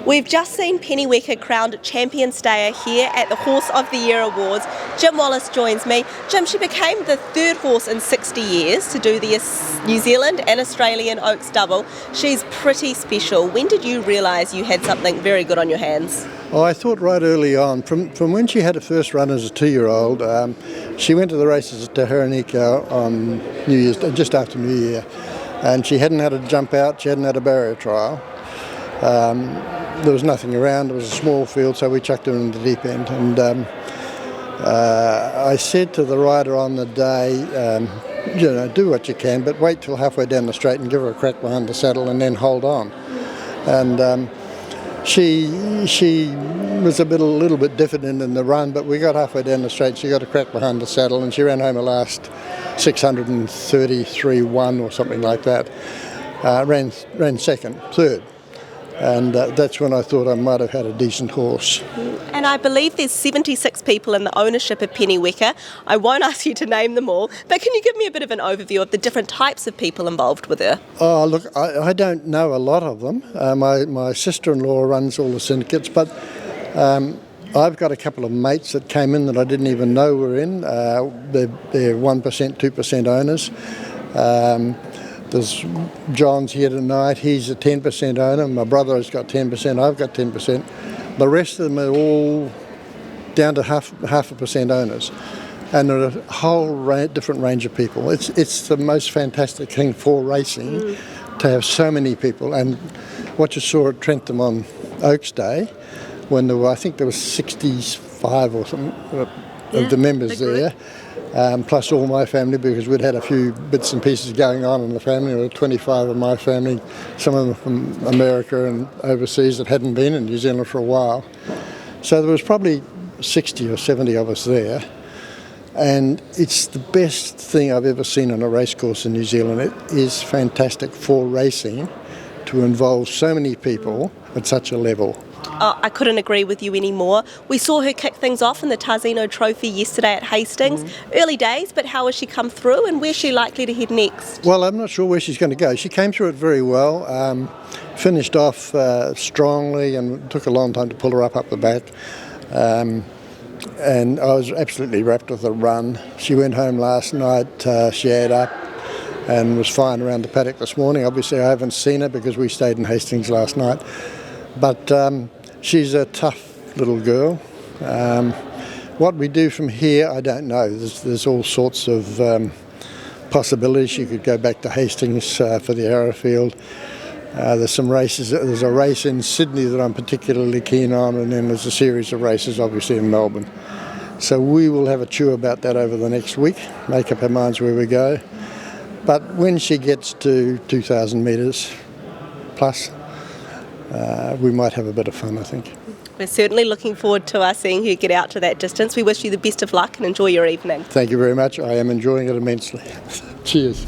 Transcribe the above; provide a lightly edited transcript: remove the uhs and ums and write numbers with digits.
We've just seen Pennyweka crowned champion stayer here at the Horse of the Year Awards. Jim Wallace joins me. Jim, she became the third horse in 60 years to do the New Zealand and Australian Oaks double. She's pretty special. When did you realise you had something very good on your hands? Oh, I thought right early on, from when she had her first run as a 2-year-old, she went to the races at Pennyweka on New Year's, just after New Year, and she hadn't had a jump out, she hadn't had a barrier trial. There was nothing around, it was a small field, so we chucked her in the deep end. And I said to the rider on the day, do what you can, but wait till halfway down the straight and give her a crack behind the saddle and then hold on. And she was a little bit diffident in the run, but we got halfway down the straight, she got a crack behind the saddle and she ran home her last 633.1 or something like that. Ran third. And that's when I thought I might have had a decent horse. And I believe there's 76 people in the ownership of Pennyweka. I won't ask you to name them all, but can you give me a bit of an overview of the different types of people involved with her? Oh, look, I don't know a lot of them. My sister-in-law runs all the syndicates, but I've got a couple of mates that came in that I didn't even know were in. They're 1%, 2% owners. There's John's here tonight, he's a 10% owner, my brother has got 10%, I've got 10%. The rest of them are all down to half a percent owners. And there are a whole different range of people. It's the most fantastic thing for racing to have so many people. And what you saw at Trentham on Oaks Day, when I think there was 65 or something of the members there. Plus all my family, because we'd had a few bits and pieces going on in the family. There were 25 of my family, some of them from America and overseas that hadn't been in New Zealand for a while. So there was probably 60 or 70 of us there. And it's the best thing I've ever seen on a racecourse in New Zealand. It is fantastic for racing to involve so many people at such a level. Oh, I couldn't agree with you anymore. We saw her kick things off in the Tarzino Trophy yesterday at Hastings. Early days, but how has she come through and where's she likely to head next? Well, I'm not sure where she's going to go. She came through it very well, finished off strongly and took a long time to pull her up the back. And I was absolutely wrapped with the run. She went home last night, she had up and was fine around the paddock this morning. Obviously I haven't seen her because we stayed in Hastings last night. But she's a tough little girl. What we do from here, I don't know. There's all sorts of possibilities. She could go back to Hastings for the Arrowfield. There's some races. There's a race in Sydney that I'm particularly keen on, and then there's a series of races, obviously, in Melbourne. So we will have a chew about that over the next week, make up our minds where we go. But when she gets to 2,000 metres plus, we might have a bit of fun, I think. We're certainly looking forward to seeing her get out to that distance. We wish you the best of luck and enjoy your evening. Thank you very much. I am enjoying it immensely. Cheers.